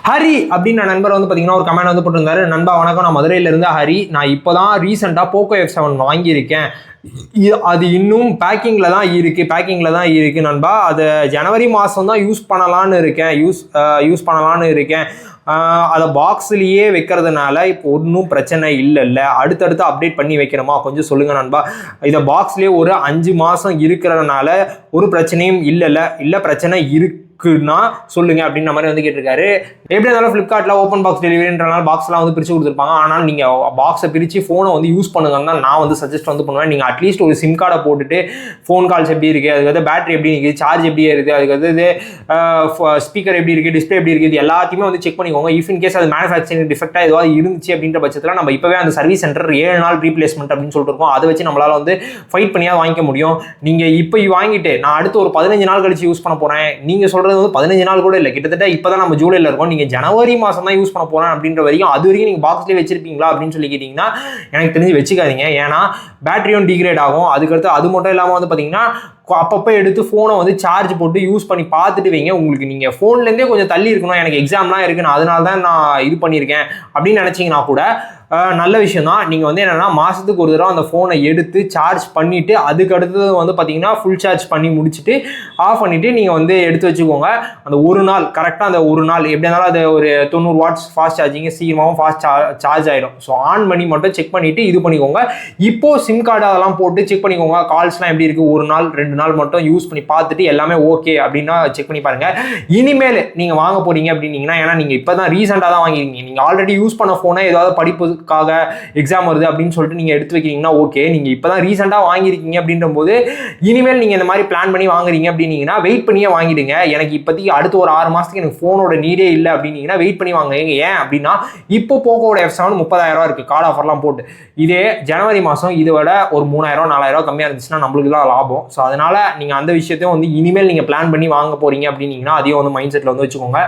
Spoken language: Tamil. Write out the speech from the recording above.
ஹரி அப்படின்னு நண்பர் வந்து பார்த்தீங்கன்னா ஒரு கமெண்ட் வந்து போட்டிருந்தாரு. நண்பா வணக்கம், நான் மதுரையிலேருந்து ஹரி. நான் இப்போ தான் ரீசெண்டாக போக்கோ F7 வாங்கியிருக்கேன். அது இன்னும் பேக்கிங்கில் தான் இருக்குது நண்பா. அது ஜனவரி மாதம் தான் யூஸ் பண்ணலான்னு இருக்கேன். அதை பாக்ஸ்லேயே வைக்கிறதுனால இப்போ ஒன்றும் பிரச்சனை இல்லைல்ல, அடுத்தடுத்து அப்டேட் பண்ணி வைக்கணுமா, கொஞ்சம் சொல்லுங்கள் நண்பா. இதை பாக்ஸ்லேயே ஒரு 5 மாதம் இருக்கிறதுனால ஒரு பிரச்சனையும் இல்லை பிரச்சனை இருக்குன்னா சொல்லுங்க அப்படின்ற மாதிரி வந்து கேட்டிருக்காரு. எப்படி இருந்தாலும் ஃப்ளிப்கார்ட்டில் ஓப்பன் பாக்ஸ் டெலிவரின்றனால பாக்ஸ்லாம் வந்து பிரித்து கொடுத்துருப்பாங்க. ஆனால் நீங்கள் பாக்ஸை பிரித்து ஃபோனை வந்து யூஸ் பண்ணுங்கன்னு தான் நான் வந்து சஜஸ்ட் வந்து பண்ணுவேன். நீங்கள் அட்லீஸ்ட் ஒரு சிம் கார்டை போட்டுட்டு ஃபோன் கால்ஸ் எப்படி இருக்குது, அதுக்கு வந்து பேட்டரி எப்படி இருக்குது, சார்ஜ் எப்படி இருக்குது, அதுக்கு வந்து ஸ்பீக்கர் எப்படி இருக்குது, டிஸ்பிளே எப்படி இருக்குது, எல்லாத்தையுமே வந்து செக் பண்ணிக்கோங்க. இஃப் இன் கேஸ் அது மேனுஃபேக்சரிங் டிஃபெக்டாக ஏதாவது இருந்துச்சு அப்படின்ற பட்சத்தில் நம்ம இப்போவே அந்த சர்வீஸ் சென்டர் 7 நாள் ரீப்ளேஸ்மெண்ட் அப்படின்னு சொல்லிட்டு இருக்கோம். அதை வச்சு நம்மளால் வந்து ஃபைட் பண்ணியாக வாங்கிக்க முடியும். நீங்கள் இப்போ வாங்கிட்டு நான் அடுத்து ஒரு 15 நாள் கழிச்சு யூஸ் பண்ண போகிறேன், நீங்கள் சொல்கிறது வந்து 15 நாள் கூட இல்லை, கிட்டத்தட்ட இப்போ தான் நம்ம ஜூலையில் இருக்கோம், நீங்கள் ஜனவரி மாதம் தான் யூஸ் பண்ண போகிறேன் அப்படின்ற வரைக்கும் அது வரைக்கும் நீங்கள் பாக்ஸ்லேயே வச்சிருப்பீங்களா அப்படின்னு சொல்லி கேட்டிங்கன்னா எனக்கு தெரிஞ்சு வச்சுக்காதீங்க. ஏன்னா பேட்டரியும் டிகிரேட் ஆகும். அதுக்கடுத்து அது மட்டும் இல்லாமல் வந்து பார்த்தீங்கன்னா அப்பப்போ எடுத்து ஃபோனை வந்து சார்ஜ் போட்டு யூஸ் பண்ணி பார்த்துட்டு வைங்க. உங்களுக்கு நீங்கள் ஃபோன்லேருந்தே கொஞ்சம் தள்ளி இருக்கணும், எனக்கு எக்ஸாம்லாம் இருக்குன்னு அதனால தான் நான் இது பண்ணியிருக்கேன் அப்படின்னு நினச்சிங்கன்னா கூட நல்ல விஷயம் தான். நீங்கள் வந்து என்னென்னா மாதத்துக்கு ஒரு தடவை அந்த ஃபோனை எடுத்து சார்ஜ் பண்ணிவிட்டு அதுக்கு அடுத்தது வந்து பார்த்தீங்கன்னா ஃபுல் சார்ஜ் பண்ணி முடிச்சுட்டு ஆஃப் பண்ணிவிட்டு நீங்கள் வந்து எடுத்து வச்சுக்கோங்க. அந்த ஒரு நாள் கரெக்டாக அந்த ஒரு நாள் எப்படி இருந்தாலும் அது ஒரு 90 வாட்ஸ் ஃபாஸ்ட் சார்ஜிங், சீக்கிரமாகவும் ஃபாஸ்ட் சார்ஜ் ஆகிடும். ஸோ ஆன் பண்ணி மட்டும் செக் பண்ணிவிட்டு இது பண்ணிக்கோங்க. இப்போது சிம் கார்டு அதெல்லாம் போட்டு செக் பண்ணிக்கோங்க. கால்ஸ்லாம் எப்படி இருக்குது, ஒரு நாள் 2 நாள் மட்டும் யூஸ் பண்ணி பார்த்துட்டு எல்லாமே ஓகே அப்படின்னா செக் பண்ணி பாருங்கள். இனிமேல் நீங்கள் வாங்க போகிறீங்க அப்படின்னீங்கன்னா, ஏன்னா நீங்கள் இப்போ தான் ரீசெண்டாக தான் வாங்கிருக்கீங்க, நீங்கள் ஆல்ரெடி யூஸ் பண்ண ஃபோனை ஏதாவது படிப்பு எக்ஸாம் வருது அப்படின்னு சொல்லிட்டு நீங்க எடுத்து வைக்கிறீங்கன்னா ஓகே. நீங்க இப்பதான் ரீசெண்டா வாங்கிருக்கீங்க அப்படின்ற போது இனிமேல் நீங்க இந்த மாதிரி பிளான் பண்ணி வாங்குறீங்க அப்படின்னீங்கன்னா வெயிட் பண்ணியே வாங்கிடுங்க. எனக்கு இப்போதைக்கு அடுத்த ஒரு 6 மாசத்துக்கு எனக்கு ஃபோனோட நீடே இல்லை அப்படின்னீங்கன்னா வெயிட் பண்ணி வாங்குங்க. ஏன் அப்படின்னா இப்போ போக்கோட F7 30,000 இருக்கு கார்டு ஆஃபர்லாம் போட்டு. இதே ஜனவரி மாதம் இதை விட ஒரு 3,000 4,000 கம்மியாக இருந்துச்சுன்னா நம்மளுக்கு தான் லாபம். ஸோ அதனால நீங்க அந்த விஷயத்தையும் வந்து இனிமேல் நீங்க பிளான் பண்ணி வாங்க போறீங்க அப்படின்னீங்கன்னா அதையும் வந்து மைண்ட் செட்ல வந்து வச்சுக்கோங்க.